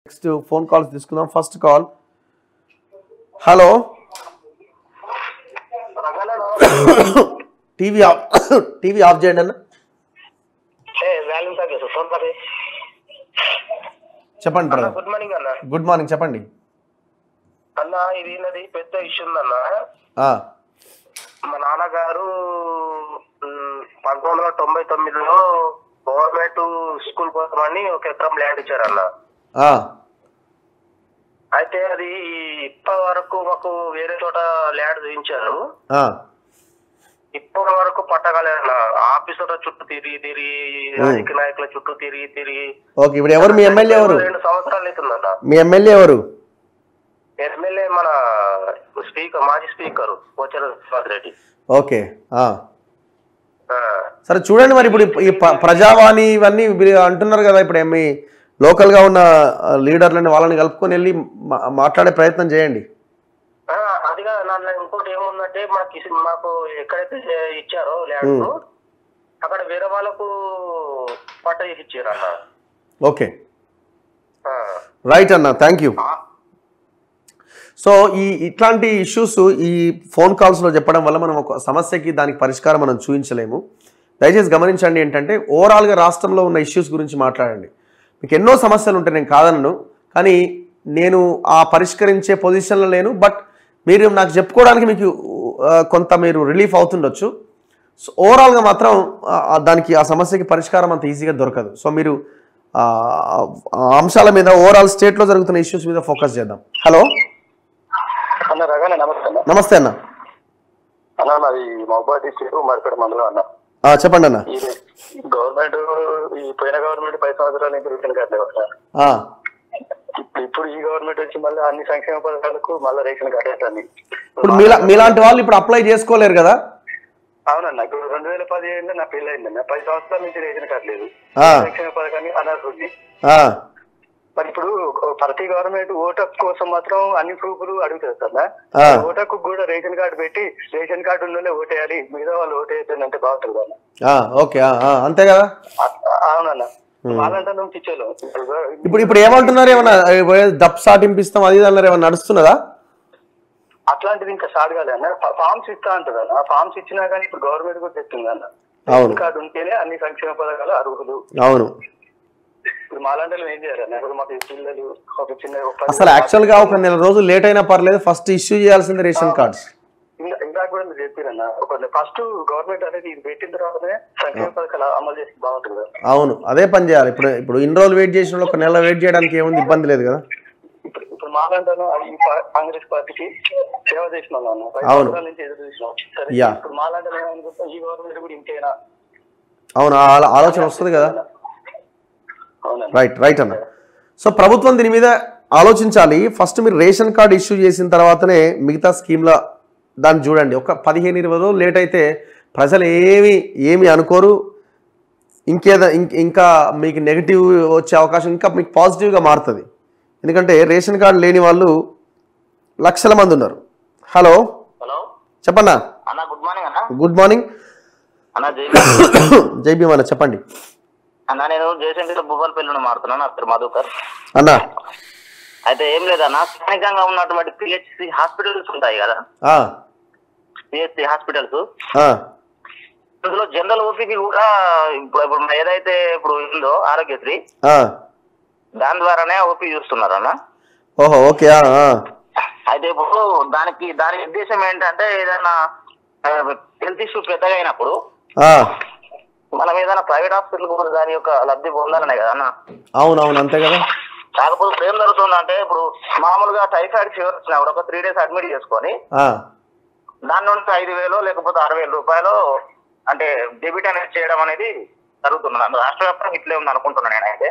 Next phone calls తీసుకుందాం. First call. Hello, TV off చేయండి అన్న. చెప్పండి బ్రదర్. గుడ్ మార్నింగ్ అన్న. గుడ్ మార్నింగ్, చెప్పండి అన్న. ఇది నాది పెద్ద ఇష్యూ ఉందన్న. మా నాన్నగారు 1999లో గవర్నమెంట్ స్కూల్ కోసం అని 1 ఎకరం ల్యాండ్ ఇచ్చారన్న. అయితే అది ఇప్పటి వరకు మాకు వేరే చోట ల్యాండ్ చూపించారు. ఇప్పటి వరకు పట్టగలేదన్న. ఆఫీసర్ చుట్టూ తిరిగి రాజకీయ నాయకుల చుట్టూ తిరిగి ఓకే. ఇప్పుడు ఎవరు మీ ఎమ్మెల్యే? ఎవరు 2 సంవత్సరాలు అవుతుందన్న. మీ ఎమ్మెల్యే ఎవరు? ఎమ్మెల్యే మన స్పీకర్, మాజీ స్పీకర్ పోచారం శ్రీనివాస్ రెడ్డి. ఓకే, సరే చూడండి. మరి ఇప్పుడు ఈ ప్రజావాణి ఇవన్నీ అంటున్నారు కదా, ఇప్పుడు మీ లోకల్గా ఉన్న లీడర్లని వాళ్ళని కలుపుకొని వెళ్ళి మాట్లాడే ప్రయత్నం చేయండి. అదిగా నన్ను ఇంకోటి ఏముందంటే మాకు ఎక్కడైతే ఇచ్చారో ల్యాండ్ అక్కడ వేరే వాళ్ళకు పట్ట చేసి ఇచ్చారు అన్న. ఓకే, రైట్ అన్న, థ్యాంక్ యూ. సో ఇట్లాంటి ఇష్యూస్ ఈ ఫోన్ కాల్స్లో చెప్పడం వల్ల మనం ఒక సమస్యకి దానికి పరిష్కారం మనం చూపించలేము. దయచేసి గమనించండి. ఏంటంటే ఓవరాల్గా రాష్ట్రంలో ఉన్న ఇష్యూస్ గురించి మాట్లాడండి. మీకు ఎన్నో సమస్యలు ఉంటాయి, నేను కాదనను, కానీ నేను ఆ పరిష్కరించే పొజిషన్లో లేను. బట్ మీరు నాకు చెప్పుకోవడానికి మీకు కొంత మీరు రిలీఫ్ అవుతుండొచ్చు. సో ఓవరాల్గా మాత్రం దానికి ఆ సమస్యకి పరిష్కారం అంత ఈజీగా దొరకదు. సో మీరు అంశాల మీద ఓవరాల్ స్టేట్లో జరుగుతున్న ఇష్యూస్ మీద ఫోకస్ చేద్దాం. హలో అన్న. రగానే నమస్తే అన్న. నమస్తే అన్న. అన్న నాది మహబూబాబాద్ డిస్ట్రిక్ట్ మరిపేట మండలం అన్న. చెప్పండి అన్న. గవర్నమెంట్ ఈ పోయిన గవర్నమెంట్ 10 సంవత్సరాల నుంచి రేషన్ కార్డు ఇప్పుడు ఈ గవర్నమెంట్ వచ్చి మళ్ళీ అన్ని సంక్షేమ పథకాలకు మళ్ళీ రేషన్ కార్డు వేస్తుంది. ఇప్పుడు మీలాంటి వాళ్ళు ఇప్పుడు అప్లై చేసుకోలేరు కదా? అవునన్న. ఇప్పుడు 2017 నా పెళ్లి అయిందన్న. 10 సంవత్సరాల నుంచి రేషన్ కార్డు లేదు. సంక్షేమ పథకాన్ని అనర్హుంది. మరి ఇప్పుడు ప్రతి గవర్నమెంట్ ఓటక్ కోసం మాత్రం అన్ని ప్రూఫ్లు అడుగుతుంది కదా. ఓటకు కూడా రేషన్ కార్డు పెట్టి రేషన్ కార్డు ఉన్నోళ్ళే ఓటేయాలి, మిగతా వాళ్ళు ఓటేయద్దని అంటే బాగుంటుంది కదా. ఓకే, అంతే కదా. అవునన్న. వాళ్ళంటే నువ్వు ఇచ్చేలో ఇప్పుడు ఏమంటున్నారు? ఏమన్నా డబ్ సాటింపిస్తాం అది అన్నారు, ఏమన్నా నడుస్తున్నదా? అట్లాంటిది ఇంకా స్టార్ట్ కాలే అన్న. ఫార్మ్స్ ఇస్తా అంటారు అన్న. ఫార్మ్స్ ఇచ్చినా కానీ ఇప్పుడు గవర్నమెంట్ కూడా తెస్తుంది అన్న. రేషన్ కార్డు ఉంటేనే అన్ని సంక్షేమ పథకాలు అర్హులు. అవును. ఇప్పుడు మాలాంటి ఏం చేయాలన్న? ఇప్పుడు మాకు పిల్లలు ఒక చిన్న అసలు యాక్చువల్ గా ఒక నెల రోజులు లేట్ అయినా పర్లేదు, ఫస్ట్ ఇష్యూ చేయాల్సింది రేషన్ కార్డ్స్. ఇంకా కూడా మీరు చెప్పారన్న. ఫస్ట్ గవర్నమెంట్ అనేది ఇది పెట్టిన తర్వాతనే సంక్షేమ పథకాలు అమలు చేసి బాగుంటుంది. అవును, అదే పని చేయాలి. ఇప్పుడు ఇన్ని రోజులు వెయిట్ చేసిన ఒక నెల వెయిట్ చేయడానికి ఏముంది, ఇబ్బంది లేదు కదా. ఇప్పుడు మాలాంటాను ఈ కాంగ్రెస్ పార్టీకి సేవ చేసిన వాళ్ళు 10 సంవత్సరాల నుంచి ఎదురు చూసినాం. సరే ఇప్పుడు మాలాంటి ఏమనుకుంటాం, ఈ గవర్నమెంట్ కూడా ఇంకేనా? అవును, ఆలోచన వస్తుంది కదా. రైట్ అన్న. సో ప్రభుత్వం దీని మీద ఆలోచించాలి. ఫస్ట్ మీరు రేషన్ కార్డు ఇష్యూ చేసిన తర్వాతనే మిగతా స్కీమ్ల దాన్ని చూడండి. ఒక 15-20 రోజులు లేట్ అయితే ప్రజలు ఏమి అనుకోరు. ఇంకా మీకు నెగిటివ్ వచ్చే అవకాశం ఇంకా మీకు పాజిటివ్గా మారుతుంది. ఎందుకంటే రేషన్ కార్డు లేని వాళ్ళు లక్షల మంది ఉన్నారు. హలో చెప్పన్నా. గుడ్ మార్నింగ్ అన్న. గుడ్ మార్నింగ్ అన్న. జై భీమ్ అన్న, చెప్పండి అన్న. నేను జయశంకర్ భూపాలపల్లి నుండి మారుతున్నాను. నా పేరు మధుకర్ అన్న. అయితే ఏం లేదన్న, స్థానికంగా ఉన్నటువంటి పిహెచ్సి హాస్పిటల్స్ ఉంటాయి కదా, పిహెచ్సి హాస్పిటల్స్, అందులో జనరల్ ఓపీకి కూడా ఇప్పుడు ఏదైతే ఇప్పుడు ఉందో ఆరోగ్యశ్రీ, దాని ద్వారానే ఓపీ చూస్తున్నారు అన్న. ఓహో, ఓకే. అయితే ఇప్పుడు దాని ఉద్దేశం ఏంటంటే ఏదైనా హెల్త్ ఇష్యూ పెద్దగా అయినప్పుడు మనం ఏదైనా ప్రైవేట్ హాస్పిటల్ కూడా దాని యొక్క లబ్ధి పొందాలనే కదా అన్న. అవునవును, అంతే కదా. కాకపోతే ఇప్పుడు ఏం జరుగుతుందంటే, ఇప్పుడు మామూలుగా టైఫాయిడ్ ఫీవర్ వచ్చినప్పుడు ఒక 3 days అడ్మిట్ చేసుకొని దాని నుంచి 5,000 లేకపోతే 6,000 రూపాయలు అంటే డెబిట్ అనేది చేయడం అనేది జరుగుతుంది. రాష్ట్ర వ్యాప్తంగా ఇట్లే ఉంది అనుకుంటున్నాను నేనైతే.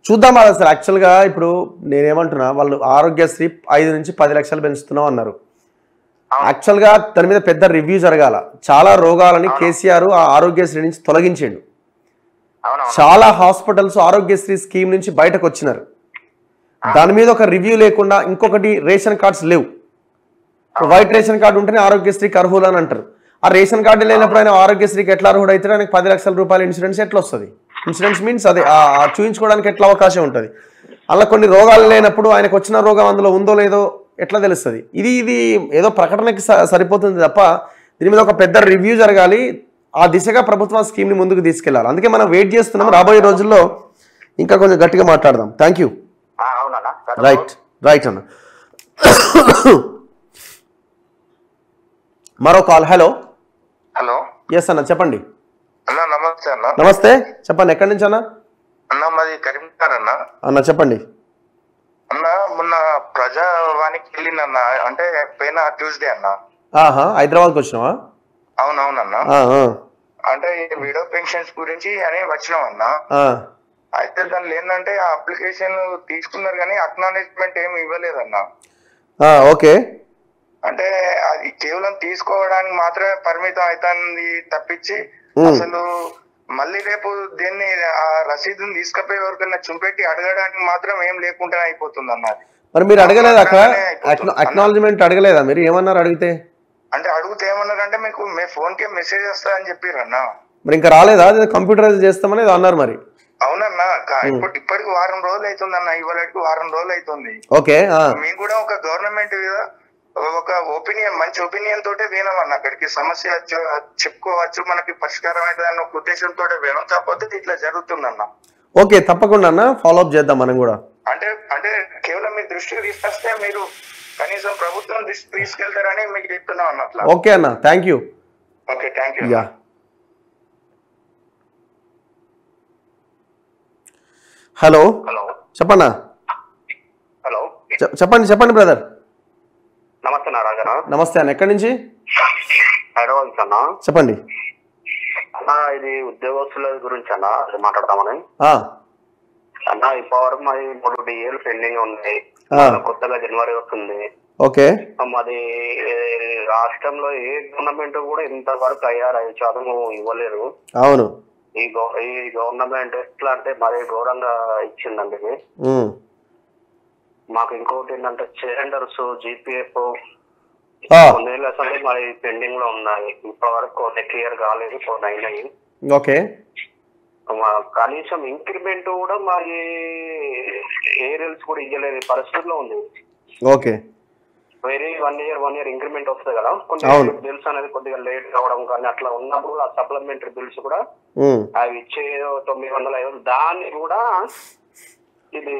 చూద్దాం. అసలు యాక్చువల్గా ఇప్పుడు నేనేమంటున్నా, వాళ్ళు ఆరోగ్యశ్రీ 5 నుంచి 10 లక్షలు పెంచుతున్నాం అన్నారు. యాక్చువల్గా దాని మీద పెద్ద రివ్యూ జరగాల. చాలా రోగాలని కేసీఆర్ ఆ ఆరోగ్యశ్రీ నుంచి తొలగించిండు. చాలా హాస్పిటల్స్ ఆరోగ్యశ్రీ స్కీమ్ నుంచి బయటకు వచ్చినారు. దాని మీద ఒక రివ్యూ లేకుండా, ఇంకొకటి రేషన్ కార్డ్స్ లేవు. వైట్ రేషన్ కార్డు ఉంటేనే ఆరోగ్యశ్రీకి అర్హులు అని అంటారు. ఆ రేషన్ కార్డు లేనప్పుడు ఆయన ఆరోగ్యశ్రీకి ఎట్లా అర్హుడు అయితే ఆయనకు 10 లక్షల రూపాయల ఇన్సూరెన్స్ ఎట్లా వస్తుంది? ఇన్సూరెన్స్ మీన్స్ అదే చూపించుకోవడానికి ఎట్లా అవకాశం ఉంటుంది? అలా కొన్ని రోగాలు లేనప్పుడు ఆయనకు వచ్చిన రోగం అందులో ఉందో లేదో ఎట్లా తెలుస్తుంది? ఇది ఏదో ప్రకటనకి సరిపోతుంది తప్ప దీని మీద ఒక పెద్ద రివ్యూ జరగాలి. ఆ దిశగా ప్రభుత్వం స్కీమ్ని ముందుకు తీసుకెళ్లాలి. అందుకే మనం వెయిట్ చేస్తున్నాం. రాబోయే రోజుల్లో ఇంకా కొంచెం గట్టిగా మాట్లాడదాం. Thank you. రైట్ అన్న. మరో కాల్. హలో. ఎస్ అన్న, చెప్పండి. నమస్తే అన్న. నమస్తే, చెప్పండి. ఎక్కడి నుంచి అన్న? మాది కరీంనగర్ అన్న చెప్పండి. అన్న మొన్న ప్రజావానికి వెళ్ళిందన్న, అంటే పోయిన ట్యూస్డే అన్న. హైదరాబాద్కి వచ్చినావా? అవునవునన్న. అంటే విడో పెన్షన్స్ గురించి అని వచ్చినాం అన్న. అయితే దానిలో ఏంటంటే ఆ అప్లికేషన్ తీసుకున్నారు కానీ అక్నాలెడ్జ్మెంట్ ఏమి ఇవ్వలేదన్న. ఓకే. అంటే అది కేవలం తీసుకోవడానికి మాత్రమే పరిమితం అవుతుంది తప్పించి అసలు మళ్ళీ రేపు దీన్ని ఆ రసీదుని తీసుకుపోయే వరకన్నా చూపెట్టి అడగడానికి మాత్రం ఏం లేకుండా అయిపోతుంది అన్నది. మరి మీరు అడగలేదా అక్కడ? అక్నాలెడ్జ్మెంట్ అడగలేదా మీరు? ఏమన్నారు అడిగితే? అంటే అడిగితే ఏమన్నారంటే మీకు మీ ఫోన్ కే మెసేజ్ వస్తాయని చెప్పారన్న. మరి ఇంకా రాలేదా? కంప్యూటరైజ్ చేస్తామని అన్నారు మరి. అవునన్నా, ఇప్పటికి వారం రోజులు అవుతుందన్న. ఇవాళకి వారం రోజులు అవుతుంది. ఓకే. మేము కూడా ఒక గవర్నమెంట్ ఒక ఒపీనియన్, మంచి ఒపీనియన్ తోటే వినామన్న. అక్కడికి సమస్య చెప్పుకోవచ్చు, మనకి పరిష్కారం అయితే అన్న ఒక ఉద్దేశంతో వినాం. కాకపోతే ఇట్లా జరుగుతుందన్న. ఓకే, తప్పకుండా అన్న, ఫాలో అప్ చేద్దాం మనం కూడా. అంటే కేవలం మీ దృష్టికి తీసుకొస్తే మీరు కనీసం ప్రభుత్వం దృష్టి తీసుకెళ్తారని మీకు చెప్తున్నాం అన్నట్లు. ఓకే అన్న, thank you. Okay, thank you. Hello. చెప్పండి. హలో, చెప్పండి బ్రదర్. నమస్తే నారాజన. నమస్తే అన్న, ఎక్కడి నుంచి? హైదరాబాద్ అన్న. చెప్పండి అన్న. ఇది ఉద్యోగస్తుల గురించి అన్న, అది మాట్లాడదామని అన్న. ఇప్పటివరకు మాది 3 DAలు పెండింగ్ ఉన్నాయి. కొత్తగా జనవరి వస్తుంది. ఓకే. మాది రాష్ట్రంలో ఏ గవర్నమెంట్ కూడా ఇంతవరకు 5% ఇవ్వలేరు. అవును. ఈ గవర్నమెంట్ ఎట్లా అంటే మరి ఘోరంగా ఇచ్చిందండి. మాకు ఇంకోటి ఏంటంటే సిలిండర్స్, GPF కొన్ని అసలు మరి పెండింగ్ లో ఉన్నాయి. ఇప్పటి వరకు కొన్ని క్లియర్ కాలేదు, కొన్ని అయినాయి. ఓకే. కనీసం ఇంక్రిమెంట్ కూడా మరి ఏరియల్స్ కూడా ఇవ్వలేని పరిస్థితిలో ఉంది. ఓకే. వేరే 1 ఇయర్ ఇంక్రిమెంట్ వస్తుంది కదా, కొన్ని బిల్స్ అనేది కొద్దిగా లేట్ కావడం కానీ అట్లా ఉన్నప్పుడు ఆ సప్లిమెంటరీ బిల్స్ కూడా అవి ఇచ్చే 900 దాన్ని కూడా ఇది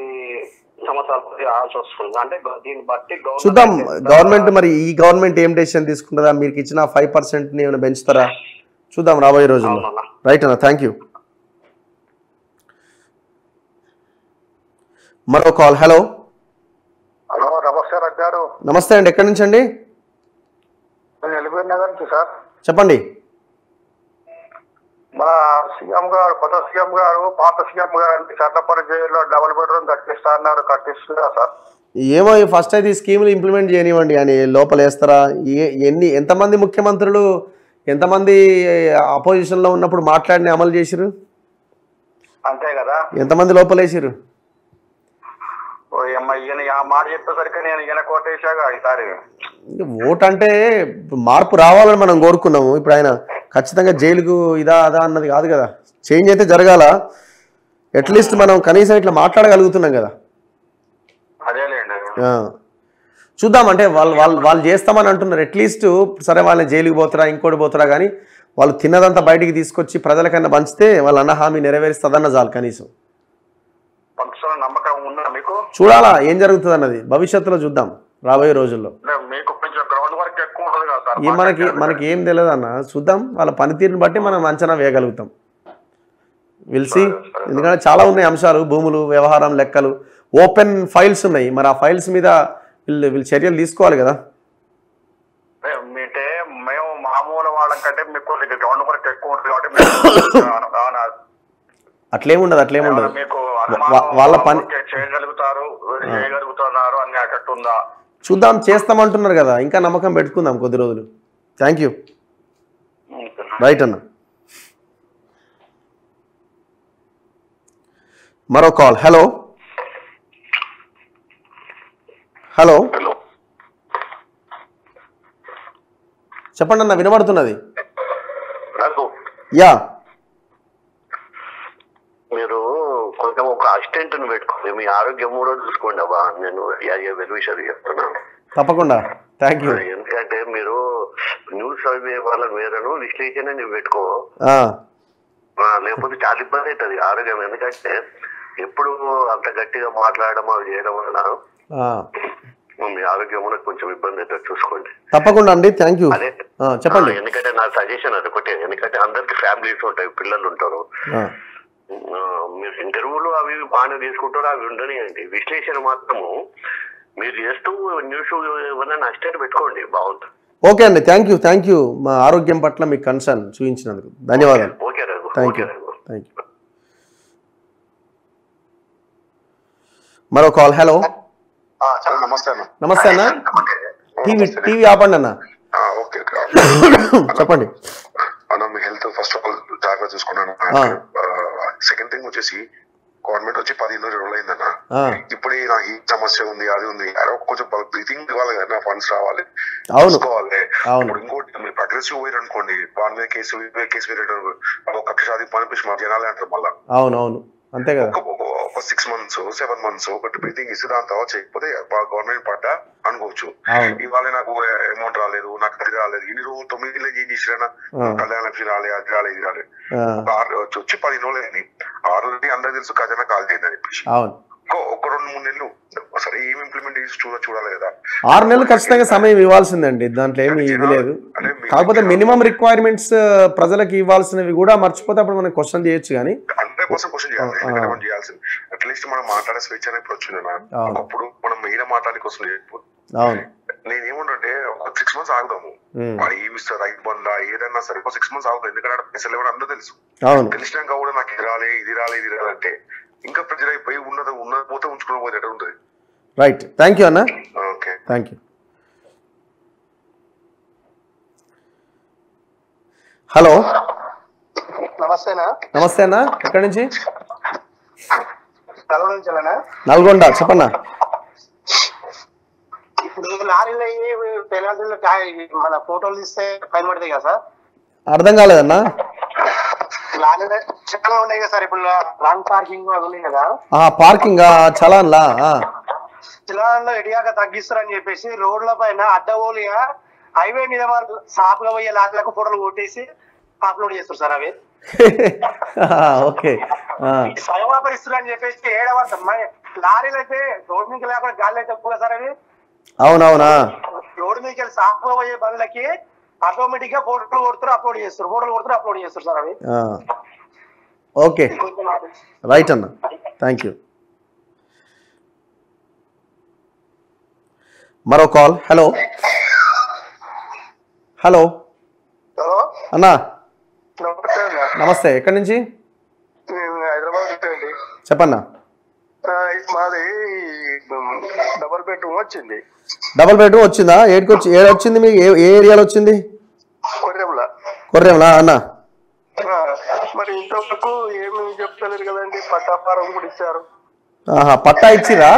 సంవత్సరాలు ఆల్సి వస్తుంది. అంటే దీన్ని బట్టి చూద్దాం గవర్నమెంట్ మరి ఈ గవర్నమెంట్ ఏం డెసిషన్ తీసుకుంటుందా? మీకు ఇచ్చిన 5% ఏమైనా పెంచుతారా? చూద్దాం రాబోయే రోజుల్లో. రైట్ అన్న, థ్యాంక్ యూ. మరో కాల్. హలో. నమస్తే గారు. నమస్తే అండి, ఎక్కడి నుంచి అండి? ఎల్బీ నగర్ నుంచి సార్. చెప్పండి. మన సీఎం గారు, కొత్త సీఎం గారు, పాత సీఎం గారు చట్టపరి జైల్లో డబుల్ బెడ్రూమ్ కట్టిస్తా అన్నారు, కట్టిస్తుందా సార్? ఏమో ఫస్ట్ అయితే ఈ స్కీములు ఇంప్లిమెంట్ చేయనివ్వండి అని లోపల వేస్తారా? ఎంతమంది ముఖ్యమంత్రులు ఎంతమంది అపోజిషన్లో ఉన్నప్పుడు మాట్లాడిని అమలు చేసిరు? అంతే కదా. ఎంతమంది లోపలేసిరు? మాట చెప్పేసరికి నేను ఈయన కోటేశాగా ఈసారి. ఓట్ అంటే మార్పు రావాలని మనం కోరుకున్నాము. ఇప్పుడు ఆయన ఖచ్చితంగా జైలుకు ఇదా అదా అన్నది కాదు కదా. చేంజ్ అయితే జరగాల. అట్లీస్ట్ మనం కనీసం ఇట్లా మాట్లాడగలుగుతున్నాం కదా. చూద్దాం. అంటే వాళ్ళు చేస్తామని అంటున్నారు. అట్లీస్ట్ సరే వాళ్ళని జైలుకి పోతారా ఇంకోటి పోతారా కానీ వాళ్ళు తిన్నదంతా బయటికి తీసుకొచ్చి ప్రజలకన్నా పంచితే వాళ్ళ అన్న హామీ నెరవేరుస్తుందన్న చాలు. కనీసం నమ్మకం ఉందా మీకు? చూడాలా ఏం జరుగుతుంది అన్నది భవిష్యత్తులో చూద్దాం రాబోయే రోజుల్లో. మనకి ఏం తెలియదు అన్న. చూద్దాం వాళ్ళ పనితీరుని బట్టి మనం అంచనా వేయగలుగుతాం. విల్సి. ఎందుకంటే చాలా ఉన్నాయి అంశాలు, భూములు, వ్యవహారం, లెక్కలు, ఓపెన్ ఫైల్స్ ఉన్నాయి. మరి ఆ ఫైల్స్ మీద వీళ్ళు చర్యలు తీసుకోవాలి కదా. మేము మామూలు వాళ్ళకంటే మీకు గ్రౌండ్ వర్క్ ఎక్కువ ఉంటుంది కాబట్టి అట్లేముండదు. వాళ్ళ పని చేయగలుగుతున్నారు అన్నట్టుందా? చూద్దాం. చేస్తామంటున్నారు కదా, ఇంకా నమ్మకం పెట్టుకుందాం కొద్ది రోజులు. Thank you. రైట్ అన్న. మరో కాల్. హలో. హలో. చెప్పండి అన్న, వినబడుతున్నది. మీరు కొంచెం ఒక అసిస్టెంట్ అసిస్టెంట్ని పెట్టుకోండి, మీ ఆరోగ్యం కూడా చూసుకోండి అబ్బా. నేను వెల్విషర్ చెప్తున్నాను. తప్పకుండా, థ్యాంక్ యూ. ఎందుకంటే మీరు న్యూస్ చదివే వాళ్ళని వేరేను విశ్లేషణ నువ్వు పెట్టుకో, లేకపోతే చాలా ఇబ్బంది అవుతుంది ఆరోగ్యం. ఎందుకంటే ఎప్పుడు అంత గట్టిగా మాట్లాడడం అవి చేయడం వల్ల మీ ఆరోగ్యం కూడా కొంచెం ఇబ్బంది అవుతుంది, చూసుకోండి. తప్పకుండా అండి, థ్యాంక్ యూ. అదే చెప్పండి. ఎందుకంటే నా సజెషన్ అది ఒకటే, ఎందుకంటే అందరికి ఫ్యామిలీస్ ఉంటాయి, పిల్లలు ఉంటారు. మీరు ఇంటర్వ్యూలు అవి బాగానే తీసుకుంటారు, అవి ఉండనియండి. విశ్లేషణ మాత్రము మీరు చేస్తూ న్యూస్ ఏమైనా అసిస్టెంట్ పెట్టుకోండి, బాగుంటుంది. ఓకే అండి, థ్యాంక్ యూ. మా ఆరోగ్యం పట్ల మీకు కన్సర్న్ చూపించినందుకు ధన్యవాదాలు. Okay Raghu, thank you. మరో కాల్. హలో, నమస్తే అన్న. టీవీ ఆపండి అన్న. చెప్పండి అన్న. మీ హెల్త్ ఫస్ట్ ఆఫ్ ఆల్ జాగ్రత్త చూసుకున్నాను. సెకండ్ థింగ్ వచ్చేసి గవర్నమెంట్ వచ్చి 15 రోజులు అయిందన్న. ఇప్పుడు నాకు ఈ సమస్య ఉంది, అది ఉంది, కొంచెం బ్రీతింగ్ ఇవ్వాలి కదా, ఫండ్స్ రావాలి, చూసుకోవాలి. ఇప్పుడు ఇంకోటి మీరు అగ్రెసివ్ పోయారు అనుకోండి, వాళ్ళ మీద కేసు వేయడం, కక్ష సాధింపు అనిపించి మా జనాలే అంటారు మళ్ళీ. అవునవును, అంతే కదా. ఒక 6 months 7 months ఒకటి బ్రీతింగ్ ఇస్తే దాని తర్వాత చేయకపోతే గవర్నమెంట్ పడ్డా అనుకోవచ్చు. ఇవాళ నాకు అమౌంట్ రాలేదు, నాకు అది రాలేదు, ఇన్ని రోజులు 9 నెలలు ఏం చేసినా కళ్యాణ లక్ష్మి రాలేదు, అది రాలేదు, ఇది రాలేదు. వచ్చి 10 రోజులు అయింది. ఆల్రెడీ అందరికి తెలుసు ఖజానా కాల్ చేయండి అని చెప్పేసి. ఒక 2-3 నెలలు సరే ఏం ఇంప్లిమెంట్ చేసి చూడాలి కదా. 6 నెలలు ఖచ్చితంగా సమయం ఇవ్వాల్సిందండి, దాంట్లో ఏమి ఇది లేదు. కాకపోతే మినిమం రిక్వైర్మెంట్స్ ప్రజలకు ఇవ్వాల్సినవి కూడా మర్చిపోతే అప్పుడు మనం క్వశ్చన్ చేయొచ్చు. కానీ 100% క్వశ్చన్ చేయాల్సింది. అట్లీస్ట్ మనం మాట్లాడే స్వేచ్ఛ అనేది ఇప్పుడు వచ్చిందన్న. ఒకప్పుడు మనం మెయిన్ మాట్లాడే క్వశ్చన్ చేయకపోతే నేనేమంటే ఒక 6 months ఆగుదాము, వాడు ఏమి ఇస్తారు, రైతు బందా ఏదన్నా సరే ఒక 6 months ఆగుతాం. ఎందుకంటే పైసలు ఎవరు అందరూ తెలుసు. తెలిసినాక కూడా నాకు ఇది రాలే, ఇది రాలంటే ఇంకా ప్రెజర్ అయిపోయి ఉన్నది పోతే ఉంచుకుని పోతే ఎట్లా ఉంటుంది. రైట్, థ్యాంక్ యూ అన్న. Okay, thank you. హలో, నమస్తే అన్న. ఎక్కడి నుంచి? నల్గొండ. చెప్పన్నా. ఇప్పుడు లారీలో మన ఫోటోలు తీస్తే ఫైన్ పడతాయి కదా సార్? అర్థం కాలేదన్నా. లారీలో చాలా ఉన్నాయి కదా సార్, ఇప్పుడు రాంగ్ పార్కింగ్ అవి ఉన్నాయి కదా. పార్కింగ్ చలాన్లా చలాన్లో ఎడియాక తగ్గిస్తారని చెప్పేసి రోడ్ల పైన అడ్డగోలుగా హైవే మీద సాపుగా పోయే లారీలకు ఫోటోలు కొట్టేసి అప్లోడ్ చేస్తారు సార్. అవి ఓకే, స్వయంపరిస్తున్నారు అని చెప్పేసి ఏడవద్దాం. లారీలు అయితే రోడ్ మీకు లేకుండా గాలి అయితే ఎక్కువ సార్. అవి అవునవునా, రోడ్ మీకు సాపుగా పోయే బండ్లకి ఆటోమేటిక్ గా ఫోటోలు కొడుతారు, అప్లోడ్ చేస్తారు సార్. అవి ఓకే, రైట్ అన్న, థ్యాంక్ యూ. మరో కాల్. హలో హలో అన్నా, నమస్తే. ఎక్కడి నుంచి? హైదరాబాద్ అండి. చెప్పన్నా. మాది డబుల్ బెడ్రూమ్ వచ్చింది. డబుల్ బెడ్రూమ్ వచ్చిందా? ఏడొచ్చింది మీకు? ఏ ఏరియాలో వచ్చింది? కొర్రెంలా అన్న. మరి ఇంతవరకు ఏమి చెప్తలేరు కదండి. పట్టా ఫారం కూడా ఇచ్చారు. పట్టా ఇచ్చిరా?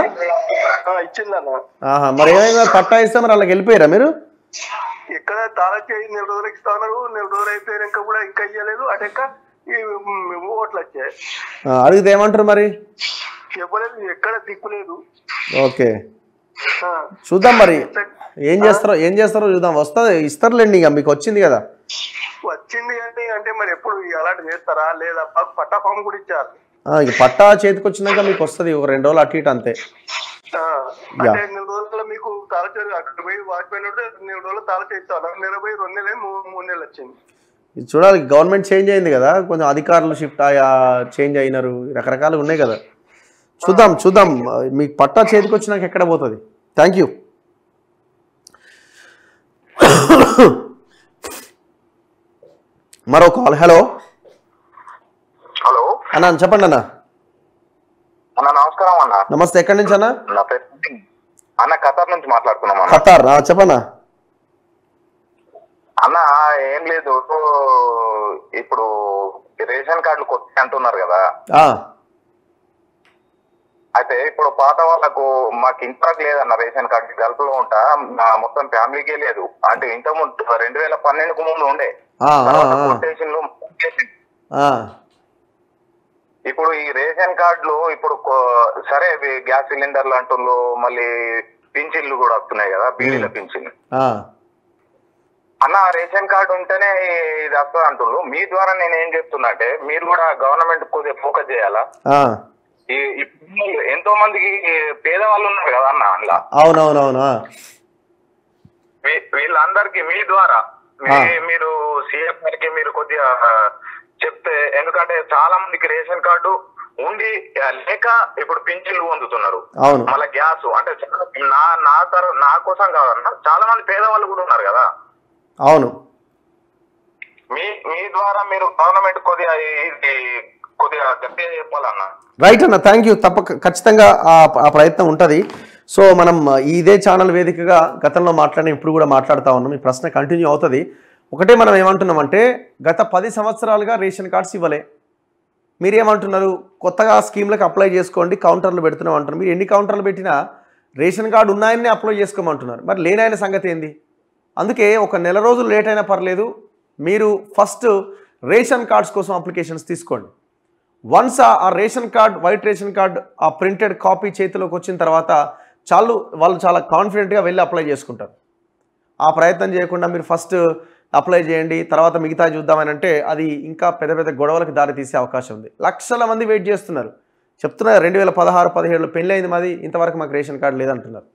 ఇచ్చిందన్న. మరి ఏమైనా పట్టా ఇస్తే మరి వాళ్ళకి వెళ్ళిపోయారా మీరు? ఎక్కడ తాళకి 4 రోజులకి ఇస్తున్నారు, 4 రోజులు అయిపోయాక కూడా ఇంకా ఇయ్యలేదు. అటెక్క ఓట్లు వచ్చాయి. అడిగితే ఏమంటారు మరి? చెప్పలేదు, ఎక్కడ దిక్కులేదు. ఓకే, చూద్దాం మరి ఏం చేస్తారో చూద్దాం. వస్తుంది, ఇస్తారులేండి. ఇక మీకు వచ్చింది కదా. వచ్చింది అంటే మరి ఎప్పుడు అలాంటి చేస్తారా లేదా? పట్టా ఫామ్ కూడా ఇచ్చారు. ఇక పట్టా చేతికి వచ్చినాక మీకు వస్తుంది, ఒక 2 రోజులు అటు ఇటు అంతే. 4 రోజుల్లో మీకు తాళచేరు అక్కడ పోయి వాచిపోయిన 4 రోజులు తాళచే ఇచ్చారు. 2 నెలలు పోయి 2 నెలలు 3 నెలలు వచ్చింది. చూడాలి, గవర్నమెంట్ చేంజ్ అయింది కదా, కొంచెం అధికారులు షిఫ్ట్ చేంజ్ అయినారు, రకరకాలు ఉన్నాయి కదా. చూద్దాం మీకు పట్టా చేతికి వచ్చినాక ఎక్కడ పోతుంది. Thank you. మరో కాల్. హలో అన్నా, చెప్పండి అన్న. నమస్కారం అన్న. నమస్తే. ఎక్కడి నుంచి అన్న? నా పేరు అన్న, ఖతార్ నుంచి మాట్లాడుతున్నాం. ఖతార్, చెప్పన్నా. అన్న ఏం లేదు, ఇప్పుడు రేషన్ కార్డులు కొత్త అంటున్నారు కదా. అయితే ఇప్పుడు పాత వాళ్ళకు మాకు ఇంతవరకు లేదన్న రేషన్ కార్డు. గల్ఫ్లో ఉంటా, మా మొత్తం ఫ్యామిలీకే లేదు. అంటే ఇంతకుముందు 2012 ముందు ఉండే. ఇప్పుడు ఈ రేషన్ కార్డులు ఇప్పుడు సరే గ్యాస్ సిలిండర్లు అంటున్నారు, మళ్ళీ పింఛన్లు కూడా వస్తున్నాయి కదా, బీడీల పింఛన్. అన్న రేషన్ కార్డు ఉంటేనే ఇది వస్తుంది అంటున్నారు. మీ ద్వారా నేను ఏం చెప్తున్నా అంటే మీరు కూడా గవర్నమెంట్ కొద్దిగా ఫోకస్ చేయాలా. ఎంతో మందికి పేదవాళ్ళు ఉన్నారు కదా అన్న అందులో. అవునవునవును. వీళ్ళందరికి మీ ద్వారా మీరు సీఎం గారికి మీరు కొద్దిగా చెప్తే, ఎందుకంటే చాలా మందికి రేషన్ కార్డు ఉండి లేక ఇప్పుడు పింఛన్లు పొందుతున్నారు. మళ్ళీ గ్యాస్ అంటే నా కోసం కాదన్నా, చాలా మంది పేదవాళ్ళు కూడా ఉన్నారు కదా. అవును, మీ ద్వారా మీరు గవర్నమెంట్ కొద్దిగా గట్టిగా చెప్పాలన్నా. రైట్ అన్న, థ్యాంక్ యూ. ఖచ్చితంగా ఆ ప్రయత్నం ఉంటుంది. సో మనం ఇదే ఛానల్ వేదికగా గతంలో మాట్లాడిన ఇప్పుడు కూడా మాట్లాడుతూ ఉన్నాం. ఈ ప్రశ్న కంటిన్యూ అవుతుంది. ఒకటే మనం ఏమంటున్నామంటే గత 10 సంవత్సరాలుగా రేషన్ కార్డ్స్ ఇవ్వలే. మీరేమంటున్నారు, కొత్తగా స్కీమ్లకు అప్లై చేసుకోండి, కౌంటర్లు పెడుతున్నాం అంటున్నారు. మీరు ఎన్ని కౌంటర్లు పెట్టినా రేషన్ కార్డు ఉన్నాయని అప్లై చేసుకోమంటున్నారు. మరి లేనైన సంగతి ఏంది? అందుకే ఒక నెల రోజులు లేట్ అయినా పర్లేదు, మీరు ఫస్ట్ రేషన్ కార్డ్స్ కోసం అప్లికేషన్స్ తీసుకోండి. వన్స్ ఆ ration card, white ration card, ఆ ప్రింటెడ్ కాపీ చేతిలోకి వచ్చిన తర్వాత వాళ్ళు చాలా కాన్ఫిడెంట్గా వెళ్ళి అప్లై చేసుకుంటారు. ఆ ప్రయత్నం చేయకుండా మీరు ఫస్ట్ అప్లై చేయండి, తర్వాత మిగతా చూద్దామని అంటే అది ఇంకా పెద్ద పెద్ద గొడవలకు దారి తీసే అవకాశం ఉంది. లక్షల మంది వెయిట్ చేస్తున్నారు. చెప్తున్నారు 2016-17 పెళ్ళి అయింది మాది, ఇంతవరకు మాకు రేషన్ కార్డు లేదంటున్నారు.